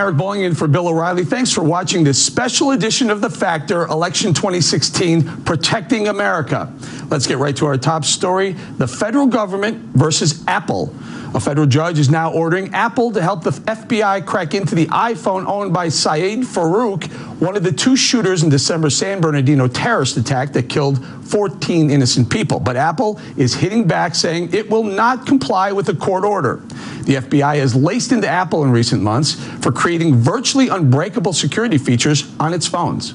Eric Bolling in for Bill O'Reilly. Thanks for watching this special edition of The Factor, Election 2016, Protecting America. Let's get right to our top story. The federal government versus Apple. A federal judge is now ordering Apple to help the FBI crack into the iPhone owned by Saeed Farouk, one of the two shooters in December's San Bernardino terrorist attack that killed 14 innocent people. But Apple is hitting back, saying it will not comply with the court order. The FBI has laced into Apple in recent months for creating virtually unbreakable security features on its phones.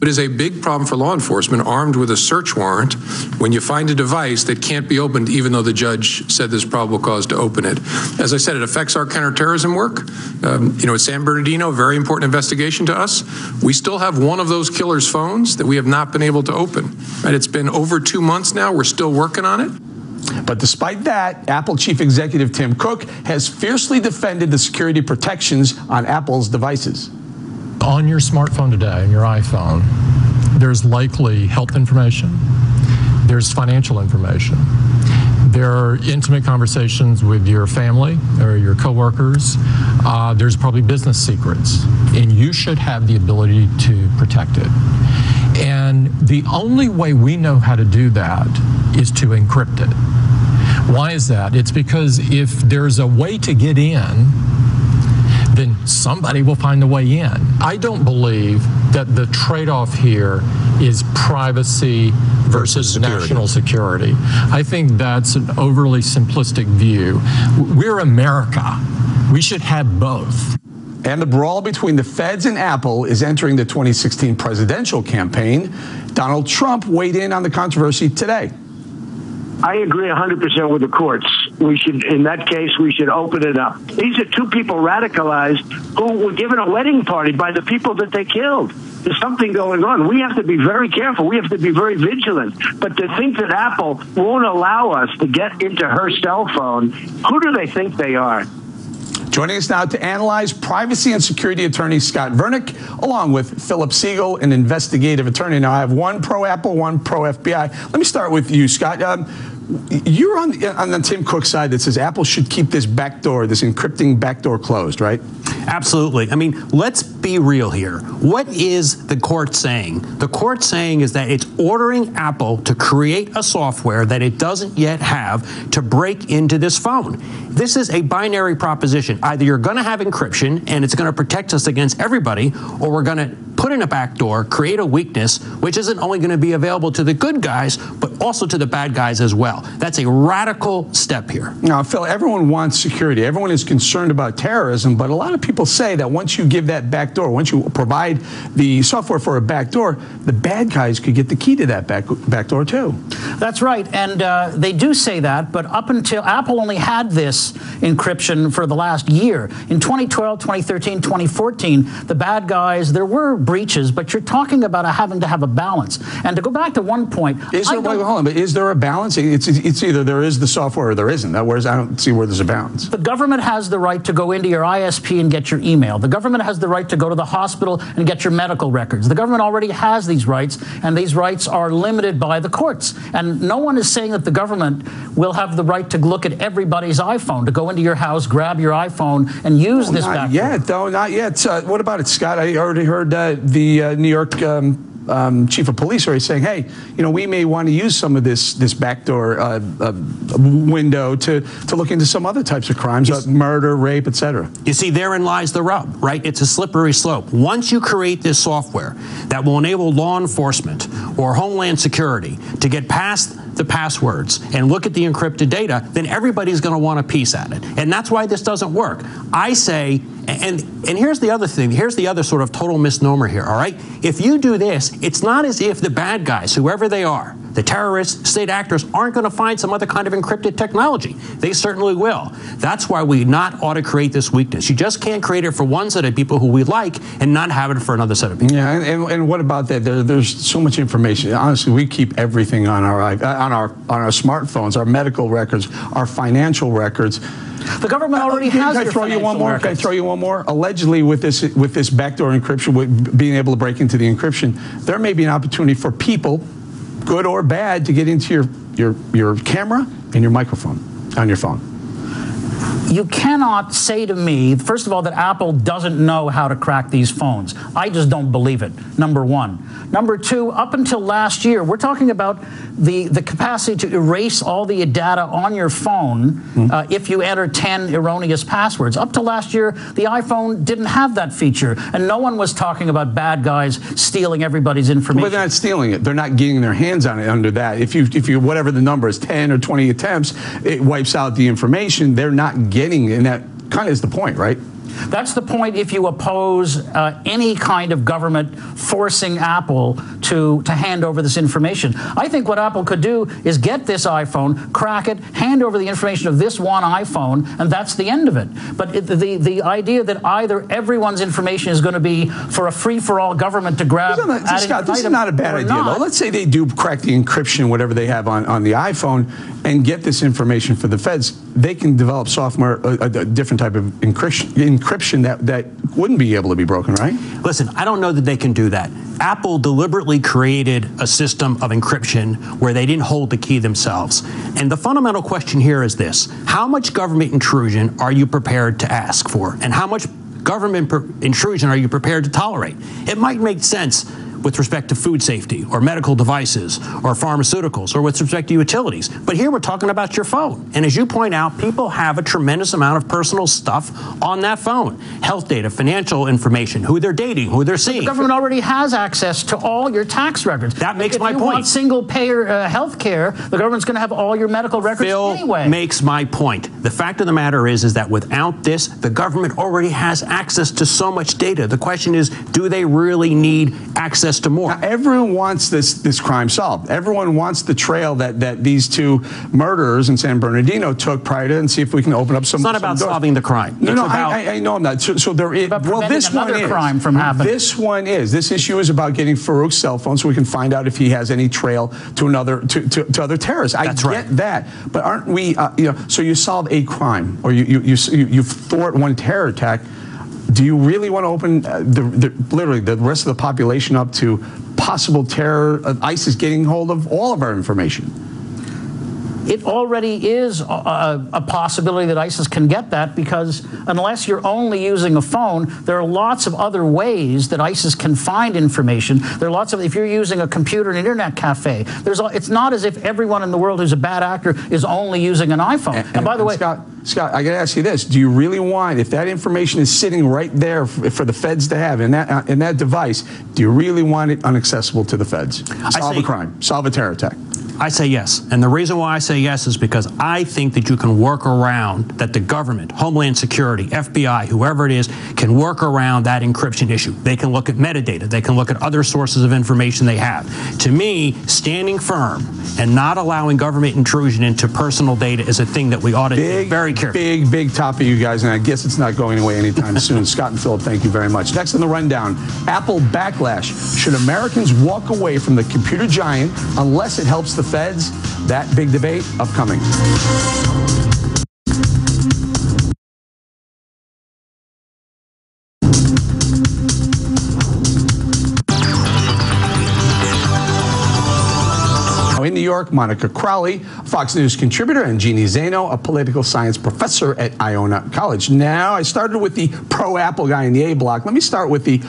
It is a big problem for law enforcement armed with a search warrant when you find a device that can't be opened even though the judge said there's probable cause to open it. As I said, it affects our counterterrorism work. At San Bernardino, very important investigation to us. We still have one of those killer's phones that we have not been able to open. Right? It's been over 2 months now. We're still working on it. But despite that, Apple Chief Executive Tim Cook has fiercely defended the security protections on Apple's devices. On your smartphone today, on your iPhone, there's likely health information, there's financial information, there are intimate conversations with your family or your coworkers, there's probably business secrets, and you should have the ability to protect it. And the only way we know how to do that is to encrypt it. Why is that? It's because if there's a way to get in, then somebody will find a way in. I don't believe that the trade-off here is privacy versus national security. I think that's an overly simplistic view. We're America. We should have both. And the brawl between the feds and Apple is entering the 2016 presidential campaign. Donald Trump weighed in on the controversy today. I agree 100% with the courts. In that case, we should open it up. These are two people radicalized who were given a wedding party by the people that they killed. There's something going on. We have to be very careful. We have to be very vigilant. But to think that Apple won't allow us to get into her cell phone, who do they think they are? Joining us now to analyze, privacy and security attorney Scott Vernick, along with Philip Siegel, an investigative attorney. Now, I have one pro-Apple, one pro-FBI. Let me start with you, Scott. You're on the Tim Cook side that says Apple should keep this backdoor, this encrypting backdoor closed, right? Absolutely. I mean, let's be real here. What is the court saying? The court saying is that it's ordering Apple to create a software that it doesn't yet have to break into this phone. This is a binary proposition. Either you're going to have encryption and it's going to protect us against everybody, or we're going to put in a backdoor, create a weakness, which isn't only going to be available to the good guys, but also to the bad guys as well. That's a radical step here. Now, Phil, everyone wants security. Everyone is concerned about terrorism, but a lot of people say that once you give that backdoor, once you provide the software for a backdoor, the bad guys could get the key to that backdoor too. That's right, and they do say that, but up until Apple only had this encryption for the last year. In 2012, 2013, 2014, the bad guys, there were breaches, but you're talking about having to have a balance. And to go back to one point, is there a balance? It's either there is the software or there isn't. Whereas I don't see where there's a balance. The government has the right to go into your ISP and get your email. The government has the right to go to the hospital and get your medical records. The government already has these rights, and these rights are limited by the courts. And no one is saying that the government will have the right to look at everybody's iPhone, to go into your house, grab your iPhone, and use this backdoor. Not yet, though. Not yet. What about it, Scott? I already heard the New York chief of police already saying, hey, we may want to use some of this backdoor window to look into some other types of crimes, murder, rape, etc. You see, therein lies the rub, right? It's a slippery slope. Once you create this software that will enable law enforcement or Homeland Security to get past the passwords and look at the encrypted data, then everybody's going to want a piece at it. And that's why this doesn't work. I say, and here's the other thing, here's the other sort of total misnomer here, all right? If you do this, it's not as if the bad guys, whoever they are, the terrorists, state actors, aren't going to find some other kind of encrypted technology. They certainly will. That's why we not ought to create this weakness. You just can't create it for one set of people who we like and not have it for another set of people. Yeah, and what about that? There's so much information. Honestly, we keep everything on our smartphones, our medical records, our financial records. The government already has your financial records. Can I throw you one more? Allegedly, with this backdoor encryption, with being able to break into the encryption, there may be an opportunity for people, good or bad, to get into your camera and your microphone on your phone. You cannot say to me, first of all, that Apple doesn't know how to crack these phones. I just don't believe it, number one. Number two, up until last year, we're talking about the capacity to erase all the data on your phone if you enter 10 erroneous passwords. Up to last year, the iPhone didn't have that feature, and no one was talking about bad guys stealing everybody's information. But they're not stealing it. They're not getting their hands on it under that. If you whatever the number is, 10 or 20 attempts, it wipes out the information. They're not getting it, and that kind of is the point, right? That's the point if you oppose any kind of government forcing Apple to hand over this information. I think what Apple could do is get this iPhone, crack it, hand over the information of this one iPhone, and that's the end of it. But the idea that either everyone's information is going to be for a free-for-all government to grab... Scott, this is not a bad idea, though. Let's say they do crack the encryption, whatever they have on the iPhone, and get this information for the feds. They can develop software, a different type of encryption that wouldn't be able to be broken, right? Listen, I don't know that they can do that. Apple deliberately created a system of encryption where they didn't hold the key themselves. And the fundamental question here is this: how much government intrusion are you prepared to ask for? And how much government intrusion are you prepared to tolerate? It might make sense with respect to food safety or medical devices or pharmaceuticals or with respect to utilities. But here we're talking about your phone. And as you point out, people have a tremendous amount of personal stuff on that phone. Health data, financial information, who they're dating, who they're seeing. The government already has access to all your tax records. That makes my point. If you want single-payer health care, the government's going to have all your medical records anyway. Phil makes my point. The fact of the matter is that without this, the government already has access to so much data. The question is, do they really need access to more? Now, everyone wants this crime solved. Everyone wants the trail that these two murderers in San Bernardino took prior to, and see if we can open up some. It's not about solving the crime. No, I know I'm not. So there is. Well, this one is. Crime from happening. This one is. This issue is about getting Farouk's cell phone so we can find out if he has any trail to other terrorists. That's I get that, but aren't we? So you solve a crime, or you thwart one terror attack. Do you really want to open literally the rest of the population up to possible terror? ISIS getting hold of all of our information. It already is a possibility that ISIS can get that, because unless you're only using a phone, there are lots of other ways that ISIS can find information. There are lots of, if you're using a computer and internet cafe, it's not as if everyone in the world who's a bad actor is only using an iPhone. And by the way, Scott, I got to ask you this: do you really want, if that information is sitting right there for the feds to have in that device, do you really want it inaccessible to the feds? Solve a crime, solve a terror attack. I say yes. And the reason why I say yes is because I think that you can work around, that the government, Homeland Security, FBI, whoever it is, can work around that encryption issue. They can look at metadata. They can look at other sources of information they have. To me, standing firm and not allowing government intrusion into personal data is a thing that we ought to be very careful. Big topic, you guys, and I guess it's not going away anytime soon. Scott and Philip, thank you very much. Next on the rundown, Apple backlash. Should Americans walk away from the computer giant unless it helps the feds? That big debate upcoming. In New York, Monica Crowley, Fox News contributor, and Jeannie Zaino, a political science professor at Iona College. Now, I started with the pro-Apple guy in the A block. Let me start with the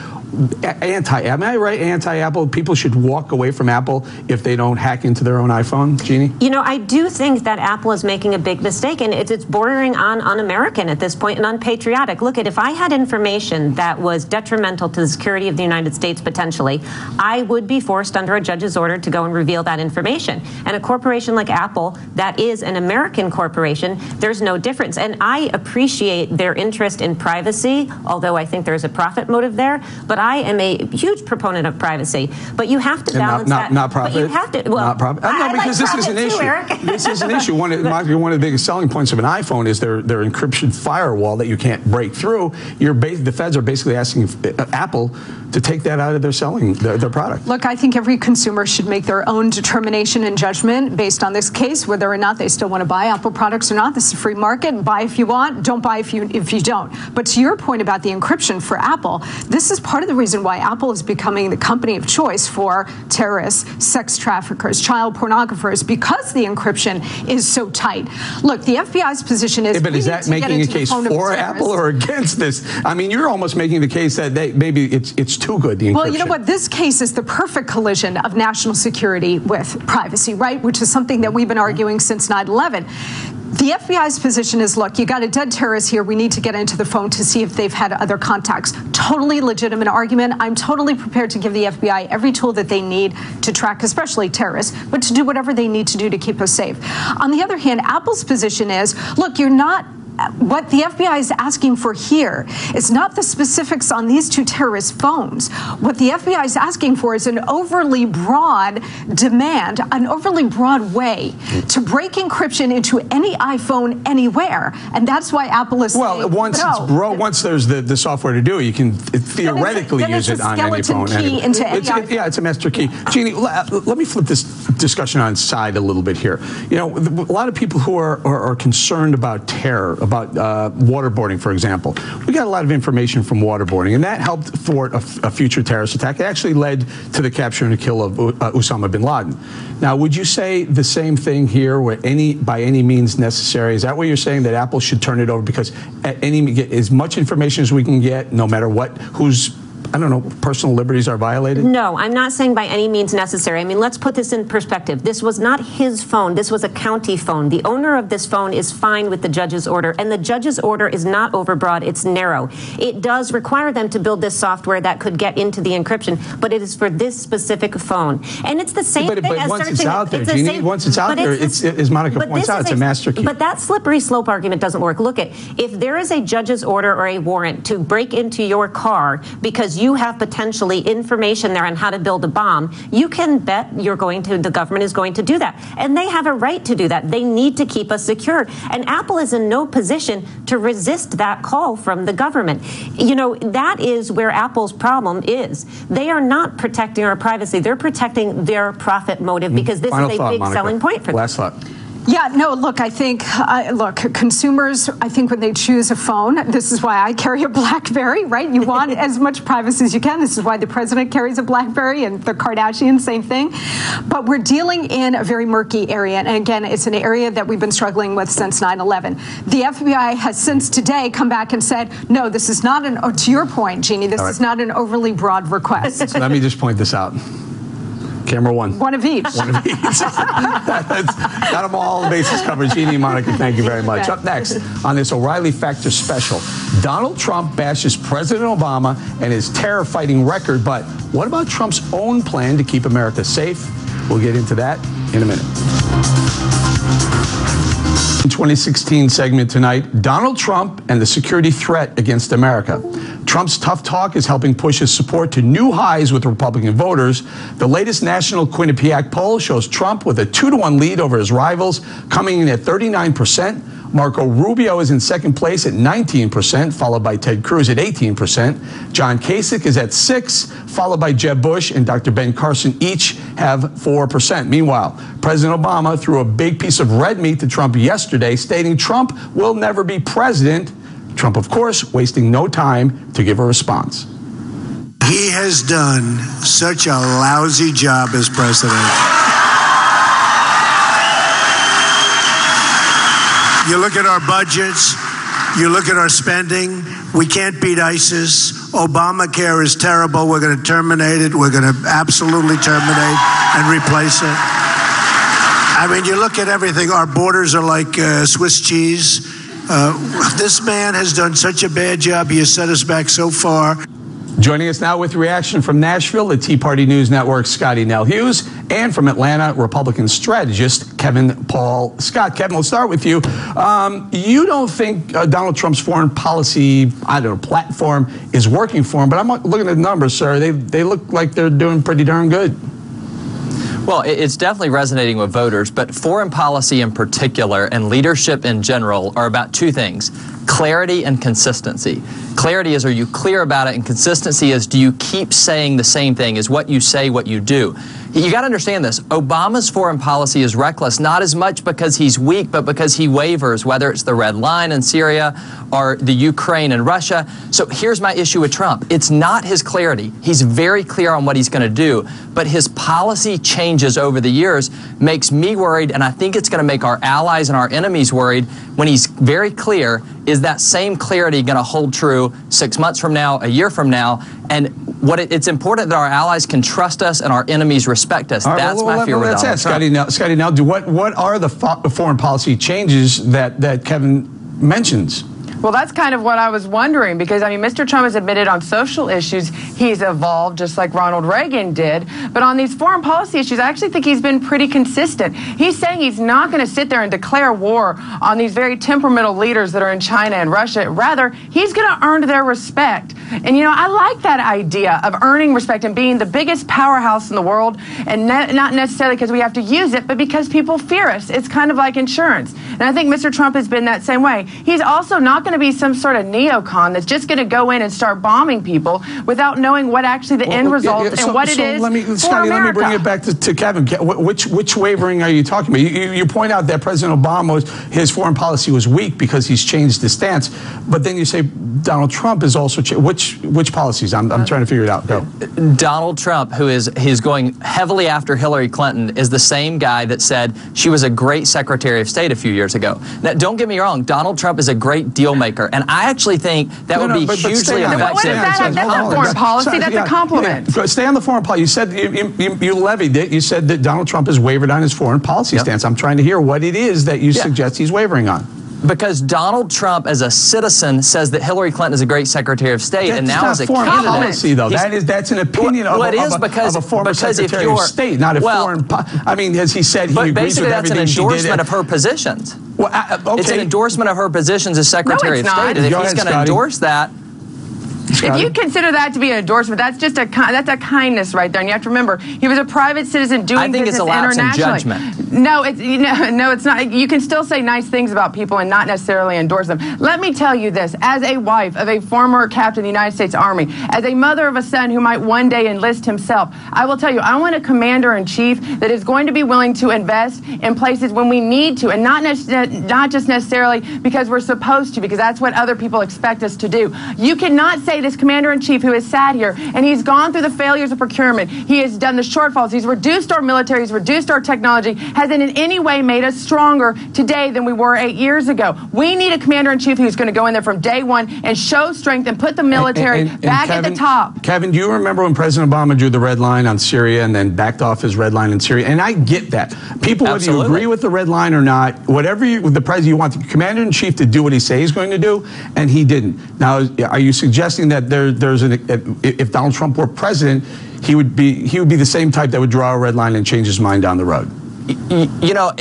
am I right? Anti-Apple. People should walk away from Apple if they don't hack into their own iPhone. Jeannie? You know, I do think that Apple is making a big mistake, and it's bordering on un-American at this point and unpatriotic. Look, if I had information that was detrimental to the security of the United States potentially, I would be forced under a judge's order to go and reveal that information. And a corporation like Apple, that is an American corporation, there's no difference. And I appreciate their interest in privacy, although I think there's a profit motive there. But I am a huge proponent of privacy. But you have to balance that. Not profit. But you have to. Well, not profit. No, because this is an issue. This is an issue. One of the biggest selling points of an iPhone is their encryption firewall that you can't break through. The feds are basically asking Apple to take that out of their selling their product. Look, I think every consumer should make their own determination and judgment based on this case, whether or not they still want to buy Apple products or not. This is a free market. Buy if you want. Don't buy if you don't. But to your point about the encryption for Apple, this is part of the the reason why Apple is becoming the company of choice for terrorists, sex traffickers, child pornographers, because the encryption is so tight. Look, the FBI's position is... but is that making a case for Apple or against this? I mean, you're almost making the case that maybe it's too good, the encryption. Well, you know what? This case is the perfect collision of national security with privacy, right? Which is something that we've been arguing since 9/11. The FBI's position is, look, you got a dead terrorist here. We need to get into the phone to see if they've had other contacts. Totally legitimate argument. I'm totally prepared to give the FBI every tool that they need to track, especially terrorists, but to do whatever they need to do to keep us safe. On the other hand, Apple's position is, look, you're not... What the FBI is asking for here is not the specifics on these two terrorist phones. What the FBI is asking for is an overly broad demand, an overly broad way to break encryption into any iPhone anywhere. And that's why Apple is saying, once there's the software to do it, you can theoretically use it on any phone. Yeah, it's a master key. Jeannie, let me flip this discussion on its side a little bit here. You know, a lot of people who are concerned about terror, about waterboarding, for example. We got a lot of information from waterboarding, and that helped thwart a future terrorist attack. It actually led to the capture and the kill of Osama bin Laden. Now, would you say the same thing here, where by any means necessary? Is that what you're saying, that Apple should turn it over because get as much information as we can get, no matter whose I don't know, personal liberties are violated? No, I'm not saying by any means necessary. I mean, let's put this in perspective. This was not his phone. This was a county phone. The owner of this phone is fine with the judge's order, and the judge's order is not overbroad. It's narrow. It does require them to build this software that could get into the encryption, but it is for this specific phone. And it's the same thing as once it's out there, once it's out there, as Monica points out, it's a master key. But that slippery slope argument doesn't work. Look, if there is a judge's order or a warrant to break into your car because you have potentially information there on how to build a bomb, you can bet the government is going to do that. And they have a right to do that. They need to keep us secure. And Apple is in no position to resist that call from the government. You know, that is where Apple's problem is. They are not protecting our privacy. They're protecting their profit motive because this is a big selling point for them. Last thought. Yeah, no, look, I think, consumers, I think when they choose a phone, this is why I carry a BlackBerry, right? You want as much privacy as you can. This is why the president carries a BlackBerry and the Kardashians, same thing. But we're dealing in a very murky area. And again, it's an area that we've been struggling with since 9/11. The FBI has since today come back and said, no, this is not to your point, Jeannie, this is not an overly broad request. So let me just point this out. Camera one. One of each. One of each. Got them all, bases covered. Jeannie, Monica, thank you very much. Up next on this O'Reilly Factor special, Donald Trump bashes President Obama and his terror-fighting record, but what about Trump's own plan to keep America safe? We'll get into that in a minute. 2016 segment tonight, Donald Trump and the security threat against America. Trump's tough talk is helping push his support to new highs with Republican voters. The latest national Quinnipiac poll shows Trump with a 2-to-1 lead over his rivals, coming in at 39%. Marco Rubio is in second place at 19%, followed by Ted Cruz at 18%. John Kasich is at 6%, followed by Jeb Bush and Dr. Ben Carson, each have 4%. Meanwhile, President Obama threw a big piece of red meat to Trump yesterday, stating Trump will never be president. Trump, of course, wasting no time to give a response. He has done such a lousy job as president. You look at our budgets, you look at our spending, we can't beat ISIS. Obamacare is terrible. We're going to terminate it. We're going to absolutely terminate and replace it. I mean, you look at everything. Our borders are like Swiss cheese. This man has done such a bad job. He has set us back so far. Joining us now with reaction from Nashville, the Tea Party News Network's Scotty Nell Hughes, and from Atlanta, Republican strategist Kevin Paul Scott. Kevin, we'll start with you. You don't think Donald Trump's foreign policy, platform is working for him, but I'm looking at the numbers, sir. They look like they're doing pretty darn good. Well, it's definitely resonating with voters, but foreign policy in particular and leadership in general are about two things: clarity and consistency. Clarity is, are you clear about it? And consistency is, do you keep saying the same thing? Is what you say what you do? You got to understand this. Obama's foreign policy is reckless, not as much because he's weak, but because he wavers, whether it's the red line in Syria or the Ukraine and Russia. So here's my issue with Trump. It's not his clarity. He's very clear on what he's going to do, but his policy changes over the years makes me worried, and I think it's going to make our allies and our enemies worried when he's very clear. Is that same clarity going to hold true 6 months from now, a year from now? And it's important that our allies can trust us and our enemies respect us. Right, that's my fear with Donald Trump. Scotty, now, what are the foreign policy changes that Kevin mentions? Well, that's kind of what I was wondering, because, I mean, Mr. Trump has admitted on social issues he's evolved just like Ronald Reagan did. But on these foreign policy issues, I actually think he's been pretty consistent. He's saying he's not going to sit there and declare war on these very temperamental leaders that are in China and Russia. Rather, he's going to earn their respect. And, you know, I like that idea of earning respect and being the biggest powerhouse in the world, and not necessarily because we have to use it, but because people fear us. It's kind of like insurance. And I think Mr. Trump has been that same way. He's also not going to be some sort of neocon that's just going to go in and start bombing people without knowing what actually the end result and what it is for America. Let me bring it back to Kevin. Which wavering are you talking about? You point out that President Obama, his foreign policy was weak because he's changed his stance, but then you say Donald Trump is also which policies? I'm trying to figure it out. Go. Donald Trump, he's going heavily after Hillary Clinton, is the same guy that said she was a great Secretary of State a few years ago. Now, don't get me wrong, Donald Trump is a great deal maker, and I actually think that would be hugely effective. What is that? That's not foreign policy. That's a compliment. Stay on the foreign policy. You said you levied it. You said that Donald Trump has wavered on his foreign policy stance. I'm trying to hear what it is that you suggest he's wavering on. Because Donald Trump, as a citizen, says that Hillary Clinton is a great Secretary of State, and now as a candidate, policy, though. That's an opinion of a former Secretary of State, not a foreign. I mean, as he said, he agrees with everything she did. But basically, that's an endorsement of her positions. Well, okay. It's an endorsement of her positions as Secretary of State, and if he's going to endorse that. If you consider that to be an endorsement, that's just that's a kindness right there. And you have to remember, he was a private citizen doing business internationally. I think it's a lapse in judgment. No, it's not. You can still say nice things about people and not necessarily endorse them. Let me tell you this: as a wife of a former captain of the United States Army, as a mother of a son who might one day enlist himself, I will tell you, I want a commander-in-chief that is going to be willing to invest in places when we need to, and not just necessarily because we're supposed to, because that's what other people expect us to do. You cannot say this commander-in-chief who has sat here and he's gone through the failures of procurement, he has done the shortfalls, he's reduced our military, he's reduced our technology, hasn't in any way made us stronger today than we were 8 years ago. We need a commander-in-chief who's going to go in there from day one and show strength and put the military back at the top. Kevin, do you remember when President Obama drew the red line on Syria and then backed off his red line in Syria? And I get that. People, whether you agree with the red line or not, whatever the president, you want the commander-in-chief to do what he says he's going to do, and he didn't. Now, are you suggesting that if Donald Trump were president, he would be the same type that would draw a red line and change his mind down the road? You know,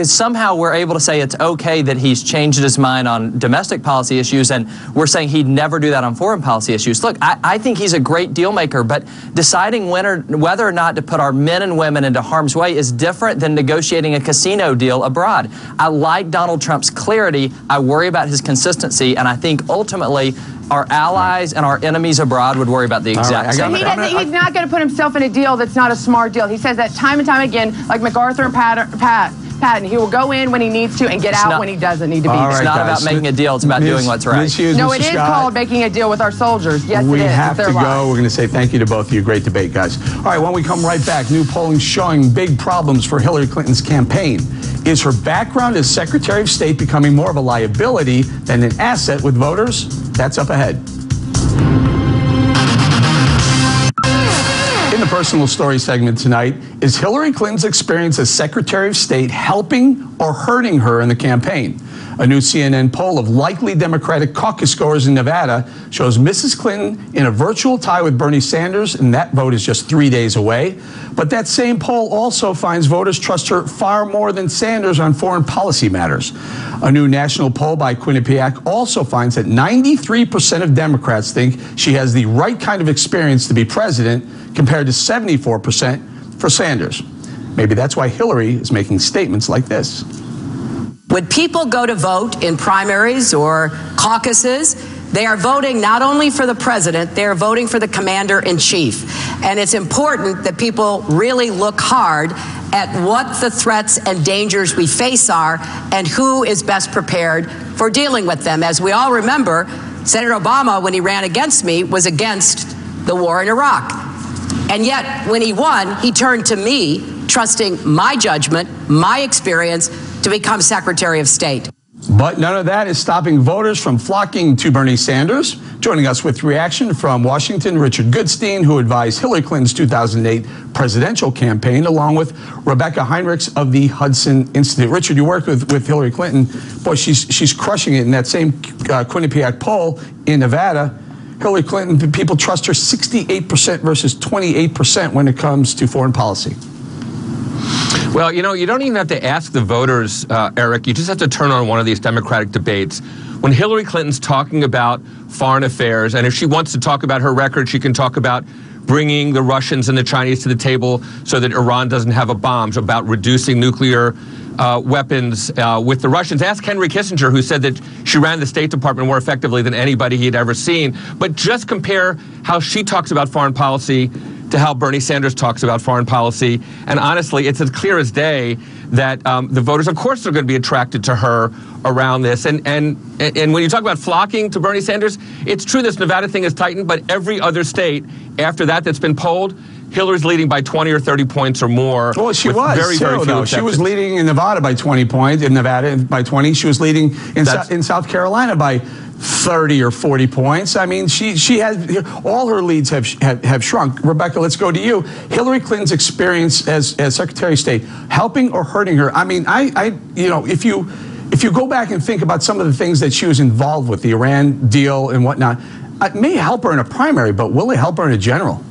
somehow we're able to say it's okay that he's changed his mind on domestic policy issues, and we're saying he'd never do that on foreign policy issues. Look, I think he's a great deal maker, but deciding whether or not to put our men and women into harm's way is different than negotiating a casino deal abroad. I like Donald Trump's clarity. I worry about his consistency, and I think ultimately our allies and our enemies abroad would worry about the exact same thing. He's not going to put himself in a deal that's not a smart deal. He says that time and time again, like MacArthur and Patton. He will go in when he needs to and get out when he doesn't need to be there. It's not about making a deal. It's about doing what's right. No, it is called making a deal with our soldiers. Yes, it is. We have to go. We're going to say thank you to both of you. Great debate, guys. All right, when we come right back, new polling showing big problems for Hillary Clinton's campaign. Is her background as Secretary of State becoming more of a liability than an asset with voters? That's up ahead. In the personal story segment tonight, is Hillary Clinton's experience as Secretary of State helping or hurting her in the campaign? A new CNN poll of likely Democratic caucus goers in Nevada shows Mrs. Clinton in a virtual tie with Bernie Sanders, and that vote is just 3 days away. But that same poll also finds voters trust her far more than Sanders on foreign policy matters. A new national poll by Quinnipiac also finds that 93% of Democrats think she has the right kind of experience to be president, compared to 74% for Sanders. Maybe that's why Hillary is making statements like this. When people go to vote in primaries or caucuses, they are voting not only for the president, they are voting for the commander-in-chief. And it's important that people really look hard at what the threats and dangers we face are and who is best prepared for dealing with them. As we all remember, Senator Obama, when he ran against me, was against the war in Iraq. And yet, when he won, he turned to me, trusting my judgment, my experience, to become Secretary of State. But none of that is stopping voters from flocking to Bernie Sanders. Joining us with reaction from Washington, Richard Goodstein, who advised Hillary Clinton's 2008 presidential campaign, along with Rebecca Heinrichs of the Hudson Institute. Richard, you worked with Hillary Clinton. Boy, she's crushing it in that same Quinnipiac poll in Nevada. Hillary Clinton, people trust her 68% versus 28% when it comes to foreign policy. Well, you know, you don't even have to ask the voters, Eric. You just have to turn on one of these Democratic debates. When Hillary Clinton's talking about foreign affairs, and if she wants to talk about her record, she can talk about bringing the Russians and the Chinese to the table so that Iran doesn't have a bomb, so about reducing nuclear weapons with the Russians. Ask Henry Kissinger, who said that she ran the State Department more effectively than anybody he'd ever seen. But just compare how she talks about foreign policy to how Bernie Sanders talks about foreign policy. And honestly, it's as clear as day that the voters, of course, are going to be attracted to her around this. And when you talk about flocking to Bernie Sanders, it's true this Nevada thing is tightened, but every other state after that that's been polled, Hillary's leading by 20 or 30 points or more. Well, she was. Very few exceptions. She was leading in Nevada by 20 points, in Nevada by 20. She was leading in South Carolina by 30 or 40 points. I mean, she has, all her leads have shrunk. Rebecca, let's go to you. Hillary Clinton's experience as Secretary of State, helping or hurting her? I mean, you know, if you go back and think about some of the things that she was involved with, the Iran deal and whatnot, it may help her in a primary, but will it help her in a general?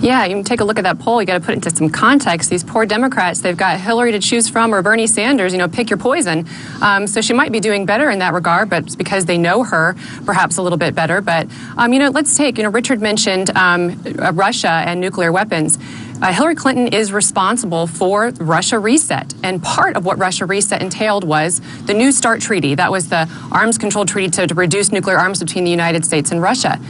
Yeah, you can take a look at that poll. You got to put it into some context. These poor Democrats, they've got Hillary to choose from or Bernie Sanders, you know, pick your poison. So she might be doing better in that regard, but it's because they know her perhaps a little bit better. But, you know, let's take, you know, Richard mentioned Russia and nuclear weapons. Hillary Clinton is responsible for Russia Reset. And part of what Russia Reset entailed was the New START Treaty. That was the arms control treaty to reduce nuclear arms between the United States and Russia.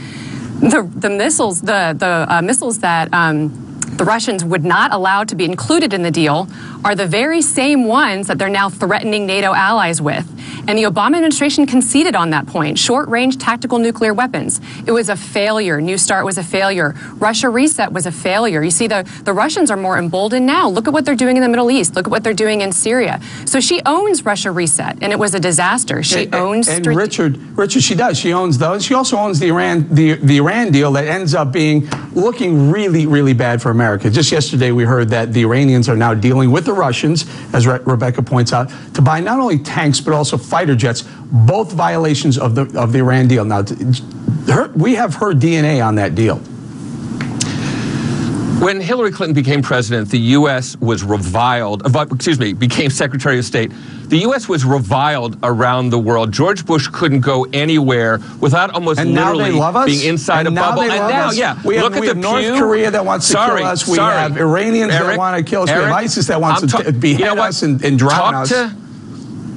The missiles that the Russians would not allow to be included in the deal are the very same ones that they're now threatening NATO allies with. And the Obama administration conceded on that point. Short-range tactical nuclear weapons. It was a failure. New START was a failure. Russia Reset was a failure. You see, the Russians are more emboldened now. Look at what they're doing in the Middle East. Look at what they're doing in Syria. So she owns Russia Reset, and it was a disaster. She owns... And Richard, she does. She owns those. She also owns the Iran deal that ends up looking really, really bad for America. Just yesterday, we heard that the Iranians are now dealing with the Russians, as Rebecca points out, to buy not only tanks but also fighter jets, both violations of the Iran deal. Now, we have her DNA on that deal. When Hillary Clinton became president, the U.S. was reviled, became Secretary of State. The U.S. was reviled around the world. George Bush couldn't go anywhere without almost literally being inside a bubble. And now, yeah, we have North Korea that wants to kill us. We have Iranians that want to kill us. We have ISIS that wants to behead us and drown us.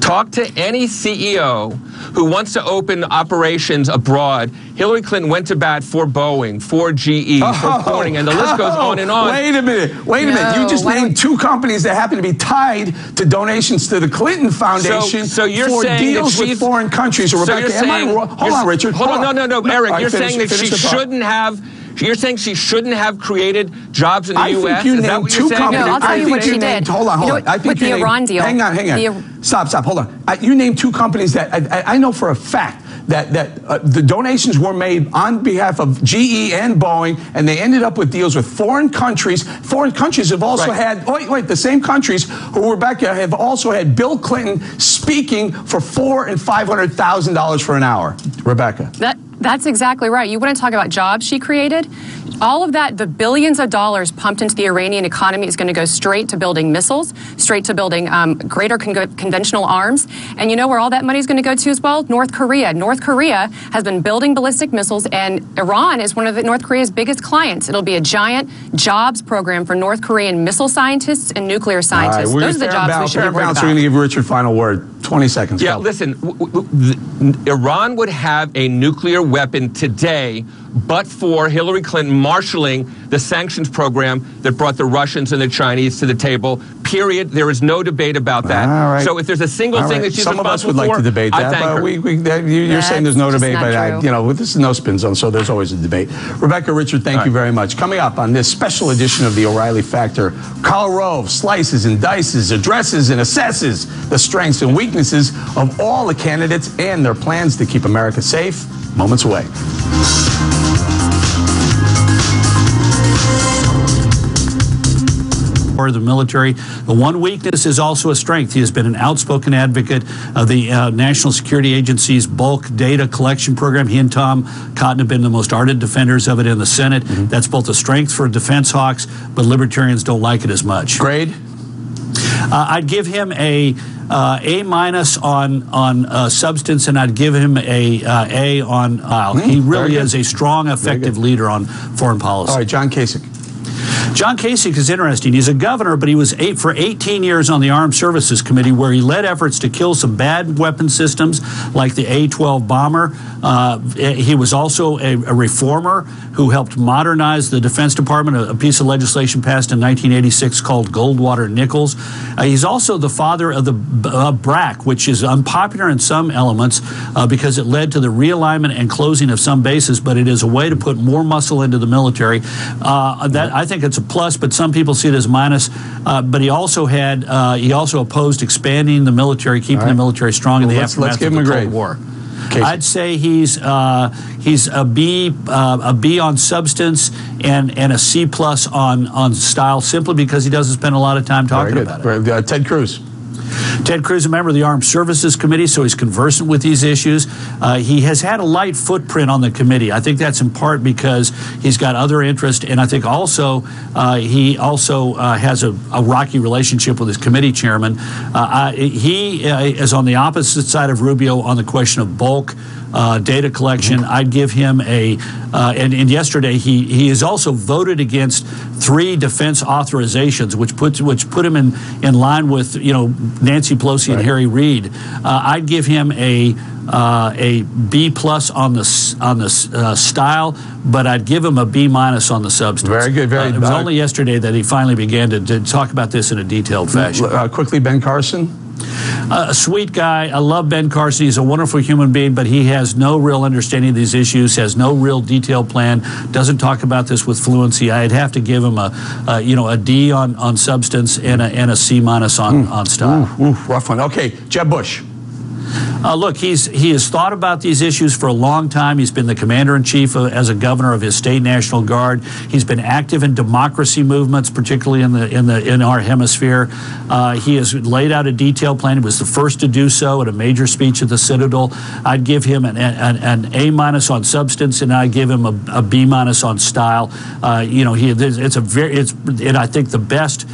Talk to any CEO who wants to open operations abroad. Hillary Clinton went to bat for Boeing, for GE, for Corning, and the list goes on and on. Wait a minute. You just named two companies that happen to be tied to donations to the Clinton Foundation so you're for saying deals with foreign countries. Rebecca, hold on, Richard. Hold on. No, Eric, you're saying that she shouldn't have... You're saying she shouldn't have created jobs in the U.S.? Is that what you're saying? No, I'll tell you what she did. Hold on. With the Iran deal. Hang on. Stop. Hold on. You named two companies that I know for a fact that the donations were made on behalf of GE and Boeing, and they ended up with deals with foreign countries. Foreign countries have also had, the same countries who, Rebecca, have also had Bill Clinton speaking for $400,000 and $500,000 for an hour. Rebecca. That's exactly right. You want to talk about jobs she created? All of that, the billions of dollars pumped into the Iranian economy is going to go straight to building missiles, straight to building greater conventional arms. And you know where all that money is going to go to as well? North Korea. North Korea has been building ballistic missiles, and Iran is one of North Korea's biggest clients. It'll be a giant jobs program for North Korean missile scientists and nuclear scientists. Right, those are the jobs we should be worried about. We're going to give Richard final word. 20 seconds. Yeah, go. listen, Iran would have a nuclear weapon today but for Hillary Clinton marshaling the sanctions program that brought the Russians and the Chinese to the table. Period. There is no debate about that. All right. So if there's a single All thing right. that she's Some of us would responsible like to for, debate I that, thank but her. you're saying there's no That's debate, just but not true. this is no spin zone, so there's always a debate. Rebecca, Richard, thank you very much. Coming up on this special edition of the O'Reilly Factor, Karl Rove slices and dices, addresses and assesses the strengths and weaknesses of all the candidates and their plans to keep America safe. Moments away. Of the military. The one weakness is also a strength. He has been an outspoken advocate of the National Security Agency's bulk data collection program. He and Tom Cotton have been the most ardent defenders of it in the Senate. That's both a strength for defense hawks, but libertarians don't like it as much. Grade? I'd give him a minus on substance, and I'd give him a on he really is a strong, effective leader on foreign policy. All right, John Kasich. John Kasich is interesting. He's a governor, but he was for 18 years on the Armed Services Committee, where he led efforts to kill some bad weapon systems like the A-12 bomber. He was also a reformer who helped modernize the Defense Department, a piece of legislation passed in 1986 called Goldwater Nichols. He's also the father of the BRAC, which is unpopular in some elements because it led to the realignment and closing of some bases, but it is a way to put more muscle into the military. That I think it's a plus, but some people see it as a minus. But he also opposed expanding the military, keeping the military strong in the aftermath of the Cold War. I'd say he's a B on substance and a C plus on style, simply because he doesn't spend a lot of time talking about it. Ted Cruz. Ted Cruz, a member of the Armed Services Committee, so he's conversant with these issues. He has had a light footprint on the committee. I think that's in part because he's got other interests, and I think also he also has a rocky relationship with his committee chairman. He is on the opposite side of Rubio on the question of bulk data collection. I'd give him and yesterday he has also voted against 3 defense authorizations, which put him in line with Nancy Pelosi and Harry Reid. I'd give him a B plus on the style, but I'd give him a B minus on the substance. Very good. It was only yesterday that he finally began to talk about this in a detailed fashion. Quickly, Ben Carson. A sweet guy. I love Ben Carson. He's a wonderful human being, but he has no real understanding of these issues, has no real detailed plan, doesn't talk about this with fluency. I'd have to give him a D on substance and a C minus on style. Rough one. Okay, Jeb Bush. Look, he has thought about these issues for a long time. He's been the commander-in-chief as a governor of his state National Guard. He's been active in democracy movements, particularly in our hemisphere. He has laid out a detailed plan. He was the first to do so at a major speech at the Citadel. I'd give him an A minus on substance, and I'd give him a B minus on style. It's I think the best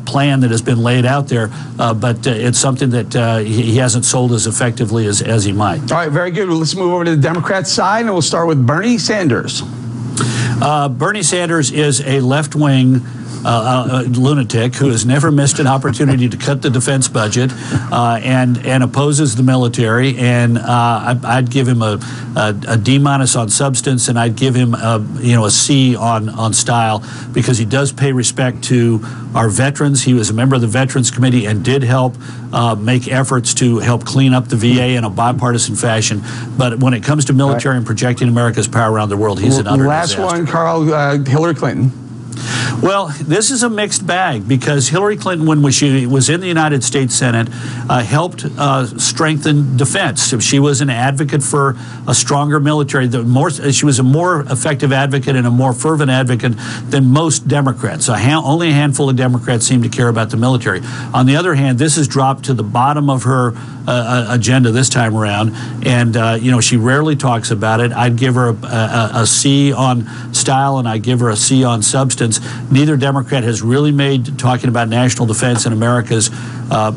plan that has been laid out there, but it's something that he hasn't sold as effectively as he might. All right, very good. Well, let's move over to the Democrat side, and we'll start with Bernie Sanders. Bernie Sanders is a left-wing lunatic who has never missed an opportunity to cut the defense budget and opposes the military. And I'd give him a D minus on substance, and I'd give him a C on style, because he does pay respect to our veterans. He was a member of the Veterans Committee and did help make efforts to help clean up the VA in a bipartisan fashion. But when it comes to military and projecting America's power around the world, he's an utter disaster. Last one, Karl, Hillary Clinton. Well, this is a mixed bag, because Hillary Clinton, when she was in the United States Senate, helped strengthen defense. She was an advocate for a stronger military. She was a more effective advocate and a more fervent advocate than most Democrats. Only a handful of Democrats seem to care about the military. On the other hand, this has dropped to the bottom of her agenda this time around, and she rarely talks about it. I'd give her a C on style, and I'd give her a C on substance. Neither Democrat has really made talking about national defense and America's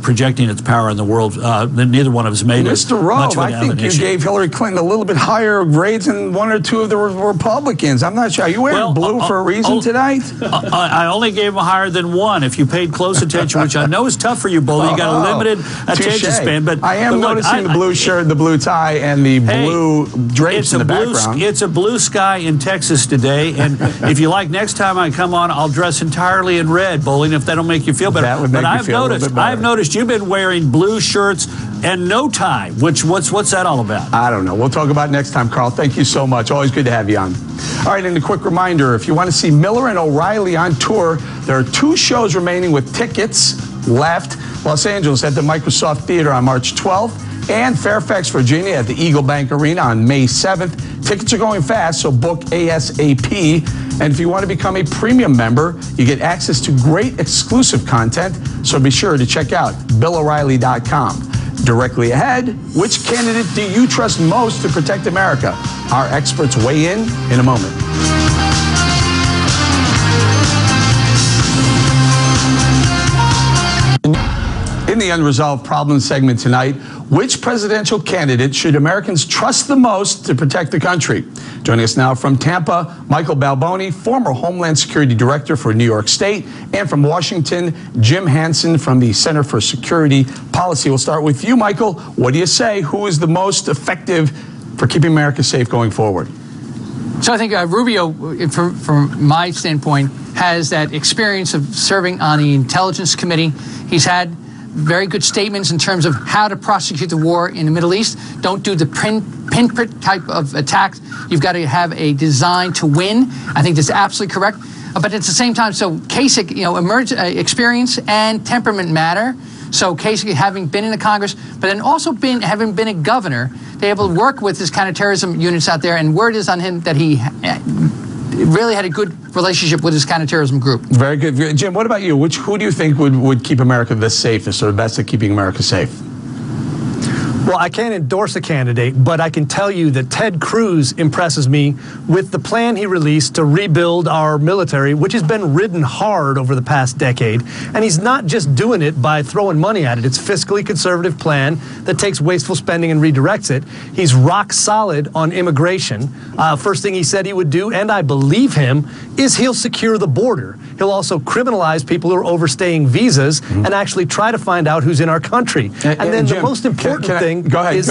projecting its power in the world. Neither one of us made Mr. it. Rove, I think you gave Hillary Clinton a little bit higher grades than one or two of the Republicans. I'm not sure. Are you wearing blue for a reason tonight? I only gave them higher than one. If you paid close attention, which I know is tough for you, Bully. You got a limited attention span. But I am noticing the blue shirt, the blue tie, and the blue drapes in the background. It's a blue sky in Texas today, and if you like, next time I come on, I'll dress entirely in red, Bowling, if that'll make you feel better. That would make you feel a little bit better. I've noticed you've been wearing blue shirts and no tie. What's that all about? I don't know. We'll talk about it next time, Karl. Thank you so much. Always good to have you on. All right, and a quick reminder, if you want to see Miller and O'Reilly on tour, there are 2 shows remaining with tickets left. Los Angeles at the Microsoft Theater on March 12th. And Fairfax, Virginia at the Eagle Bank Arena on May 7th. Tickets are going fast, so book ASAP. And if you want to become a premium member, you get access to great exclusive content, so be sure to check out BillO'Reilly.com. Directly ahead, which candidate do you trust most to protect America? Our experts weigh in a moment. In the Unresolved Problems segment tonight, which presidential candidate should Americans trust the most to protect the country? Joining us now from Tampa, Michael Balboni, former Homeland Security Director for New York State, and from Washington, Jim Hansen from the Center for Security Policy. We'll start with you, Michael. What do you say? Who is the most effective for keeping America safe going forward? So I think Rubio, from my standpoint, has that experience of serving on the Intelligence Committee. He's had very good statements in terms of how to prosecute the war in the Middle East. Don't do the pinprick type of attacks. You've got to have a design to win. I think that's absolutely correct. But at the same time, so Kasich, experience and temperament matter. So Kasich, having been in the Congress, but then also having been a governor, they're able to work with this counterterrorism units out there, and word is on him that he really had a good relationship with his counterterrorism group. Very good. Jim, what about you? Who do you think would keep America the safest or best at keeping America safe? Well, I can't endorse a candidate, but I can tell you that Ted Cruz impresses me with the plan he released to rebuild our military, which has been ridden hard over the past decade. And he's not just doing it by throwing money at it. It's a fiscally conservative plan that takes wasteful spending and redirects it. He's rock solid on immigration. First thing he said he would do, and I believe him, is he'll secure the border. He'll also criminalize people who are overstaying visas and actually try to find out who's in our country. And then Jim, the most important thing Go ahead.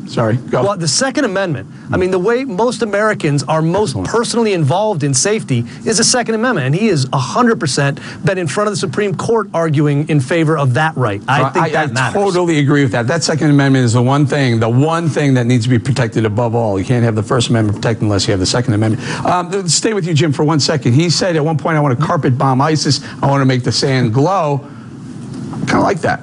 Sorry, go. Well, the Second Amendment, I mean, the way most Americans are most personally involved in safety is the Second Amendment, and he is 100% been in front of the Supreme Court arguing in favor of that right. I think that matters. I totally agree with that. That Second Amendment is the one thing that needs to be protected above all. You can't have the First Amendment protected unless you have the Second Amendment. Stay with you, Jim, for 1 second. He said at one point, I want to carpet bomb ISIS. I want to make the sand glow. Kind of like that.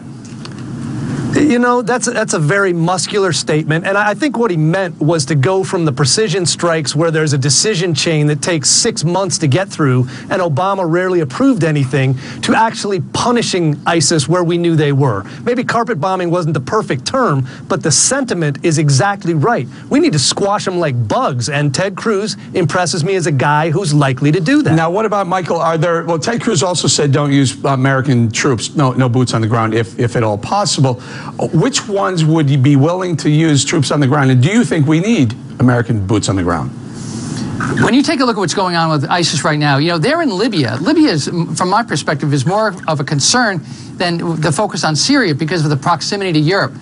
You know, that's a very muscular statement, and I think what he meant was to go from the precision strikes where there's a decision chain that takes 6 months to get through, and Obama rarely approved anything, to actually punishing ISIS where we knew they were. Maybe carpet bombing wasn't the perfect term, but the sentiment is exactly right. We need to squash them like bugs, and Ted Cruz impresses me as a guy who's likely to do that. Now, what about, Michael, well, Ted Cruz also said don't use American troops, no boots on the ground, if at all possible. Which ones would you be willing to use troops on the ground? And do you think we need American boots on the ground? When you take a look at what's going on with ISIS right now, they're in Libya. Libya is, from my perspective, is more of a concern than the focus on Syria because of the proximity to Europe.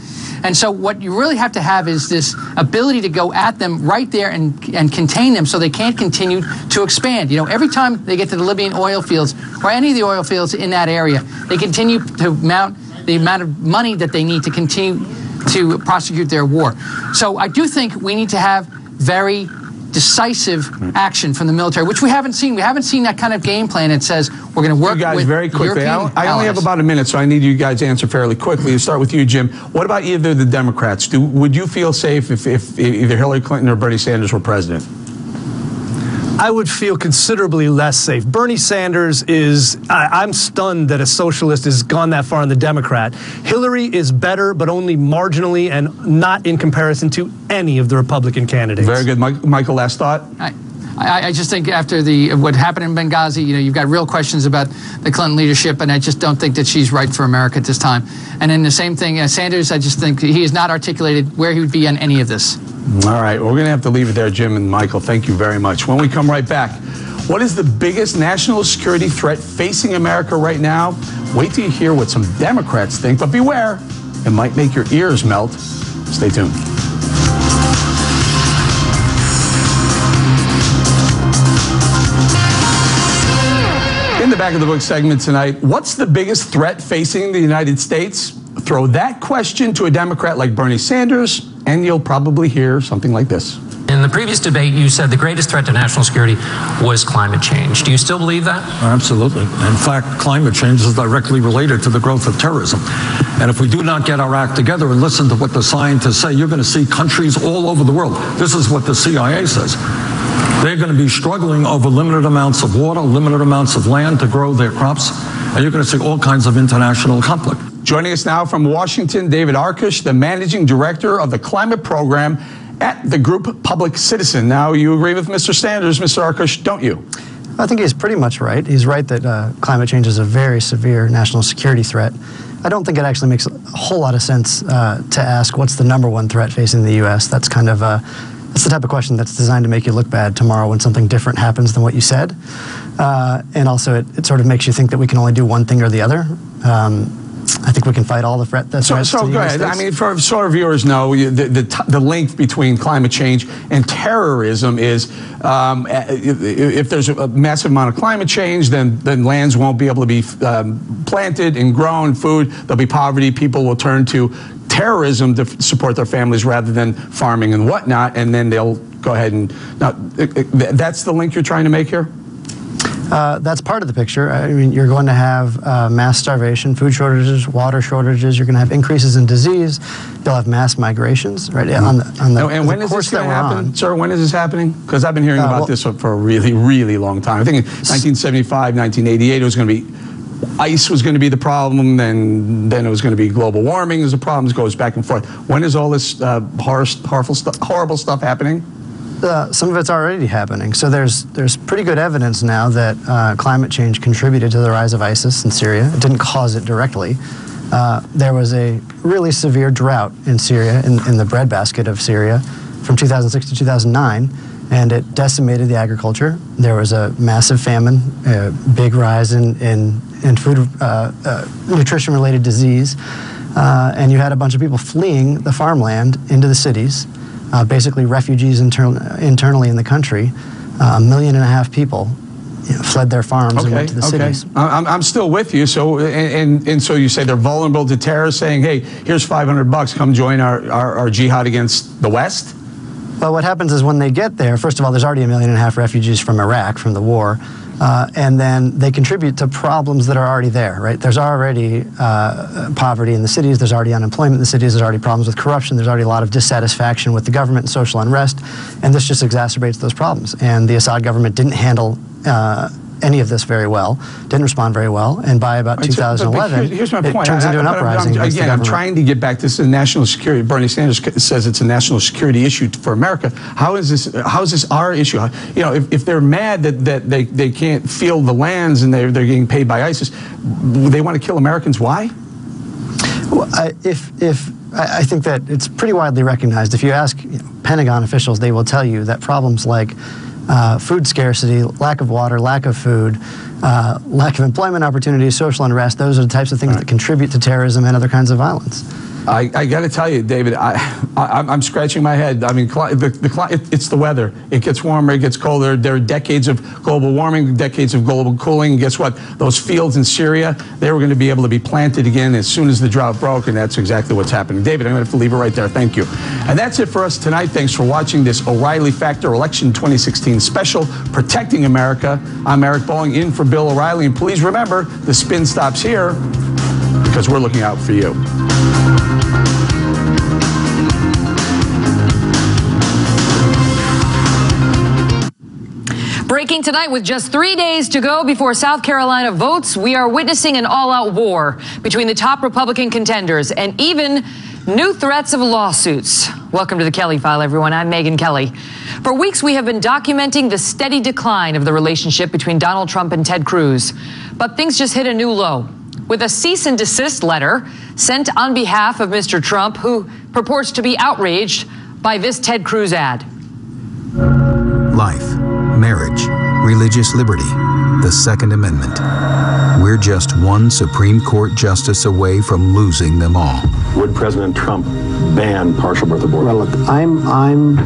And so what you really have to have is this ability to go at them right there and contain them so they can't continue to expand. Every time they get to the Libyan oil fields or any of the oil fields in that area, they continue to mount the amount of money that they need to continue to prosecute their war. So I do think we need to have very decisive action from the military, which we haven't seen. We haven't seen that kind of game plan that says we're going to work with very quickly. European I only have about a minute, so I need you guys to answer fairly quickly. Let's start with you, Jim. What about either of the Democrats? Would you feel safe if either Hillary Clinton or Bernie Sanders were president? I would feel considerably less safe. Bernie Sanders is, I'm stunned that a socialist has gone that far on the Democrat. Hillary is better, but only marginally and not in comparison to any of the Republican candidates. Very good. Michael, last thought? I just think after what happened in Benghazi, you've got real questions about the Clinton leadership, and I just don't think that she's right for America at this time. And then the same thing, Sanders, I just think he has not articulated where he would be on any of this. All right, well, we're going to have to leave it there, Jim and Michael. Thank you very much. When we come right back, what is the biggest national security threat facing America right now? Wait till you hear what some Democrats think, but beware, it might make your ears melt. Stay tuned. In the Back of the Book segment tonight, what's the biggest threat facing the United States? Throw that question to a Democrat like Bernie Sanders, and you'll probably hear something like this. In the previous debate, you said the greatest threat to national security was climate change. Do you still believe that? Absolutely. In fact, climate change is directly related to the growth of terrorism. And if we do not get our act together and listen to what the scientists say, you're going to see countries all over the world. This is what the CIA says. They're going to be struggling over limited amounts of water, limited amounts of land to grow their crops, and you're going to see all kinds of international conflict. Joining us now from Washington, David Arkush, the managing director of the climate program at the group Public Citizen. Now, you agree with Mr. Sanders, Mr. Arkush, don't you? I think he's pretty much right. He's right that climate change is a very severe national security threat. I don't think it actually makes a whole lot of sense to ask what's the #1 threat facing the U.S. That's kind of that's the type of question that's designed to make you look bad tomorrow when something different happens than what you said. And also, it sort of makes you think that we can only do one thing or the other. I think we can fight all the threats. So go ahead. I mean, for our viewers know, the link between climate change and terrorism is if there's a massive amount of climate change, then lands won't be able to be planted and grown, food, there'll be poverty, people will turn to terrorism to support their families rather than farming and whatnot, and then they'll go ahead and... Now, that's the link you're trying to make here? That's part of the picture. I mean, you're going to have mass starvation, food shortages, water shortages. You're going to have increases in disease. You'll have mass migrations, right? Mm-hmm. And when is this going to happen, sir? When is this happening? Because I've been hearing about this for a really, really long time. I think in 1975, 1988, it was going to be ice was going to be the problem, then it was going to be global warming as a problem. It goes back and forth. When is all this horrible stuff happening? Some of it's already happening. So there's pretty good evidence now that climate change contributed to the rise of ISIS in Syria. It didn't cause it directly. There was a really severe drought in Syria, in the breadbasket of Syria, from 2006 to 2009, and it decimated the agriculture. There was a massive famine, a big rise in food, nutrition-related disease, and you had a bunch of people fleeing the farmland into the cities. Basically refugees internally in the country. 1.5 million people fled their farms and went to the cities. I'm still with you. So and so you say they're vulnerable to terrorists, saying, "Hey, here's $500, come join our jihad against the West." Well, what happens is when they get there, first of all, there's already 1.5 million refugees from Iraq, from the war. And then they contribute to problems that are already there, right? There's already poverty in the cities, there's already unemployment in the cities, there's already problems with corruption, there's already a lot of dissatisfaction with the government and social unrest, and this just exacerbates those problems. And the Assad government didn't handle any of this very well, didn't respond very well, and by about 2011, here's my point. It turns into an uprising. Again, I'm trying to get back. This is national security. Bernie Sanders says it's a national security issue for America. How is this our issue? You know, if they're mad that they can't feel the lands and they're getting paid by ISIS, they want to kill Americans. Why? Well, I think that it's pretty widely recognized. If you ask Pentagon officials, they will tell you that problems like food scarcity, lack of water, lack of food, lack of employment opportunities, social unrest, those are the types of things that contribute to terrorism and other kinds of violence. I got to tell you, David, I'm scratching my head. I mean, it's the weather. It gets warmer, it gets colder. There are decades of global warming, decades of global cooling. And guess what? Those fields in Syria, they were going to be able to be planted again as soon as the drought broke, and that's exactly what's happening. David, I'm going to have to leave it right there. Thank you. And that's it for us tonight. Thanks for watching this O'Reilly Factor Election 2016 special, Protecting America. I'm Eric Bolling in for Bill O'Reilly. And please remember, the spin stops here because we're looking out for you. Breaking tonight with just 3 days to go before South Carolina votes, we are witnessing an all-out war between the top Republican contenders and even new threats of lawsuits. Welcome to the Kelly File, everyone. I'm Megyn Kelly. For weeks, we have been documenting the steady decline of the relationship between Donald Trump and Ted Cruz. But things just hit a new low with a cease and desist letter sent on behalf of Mr. Trump, who purports to be outraged by this Ted Cruz ad. Life, marriage, religious liberty, the Second Amendment. We're just one Supreme Court justice away from losing them all. Would President Trump ban partial birth abortion? Well, look, I'm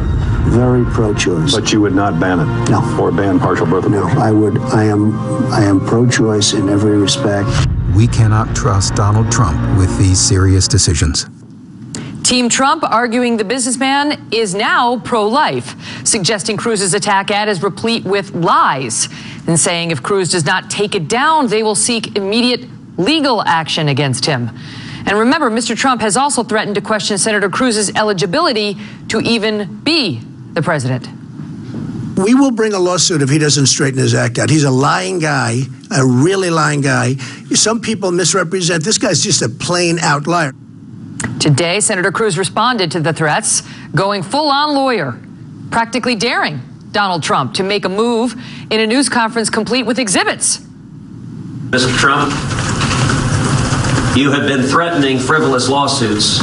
very pro-choice. But you would not ban it? No. Or ban partial birth abortion? No, I would. I am pro-choice in every respect. We cannot trust Donald Trump with these serious decisions. Team Trump arguing the businessman is now pro-life, suggesting Cruz's attack ad is replete with lies, and saying if Cruz does not take it down, they will seek immediate legal action against him. And remember, Mr. Trump has also threatened to question Senator Cruz's eligibility to even be the president. We will bring a lawsuit if he doesn't straighten his act out. He's a lying guy, a really lying guy. Some people misrepresent. This guy's just a plain out liar. Today, Senator Cruz responded to the threats, going full-on lawyer, practically daring Donald Trump to make a move in a news conference complete with exhibits. Mr. Trump, you have been threatening frivolous lawsuits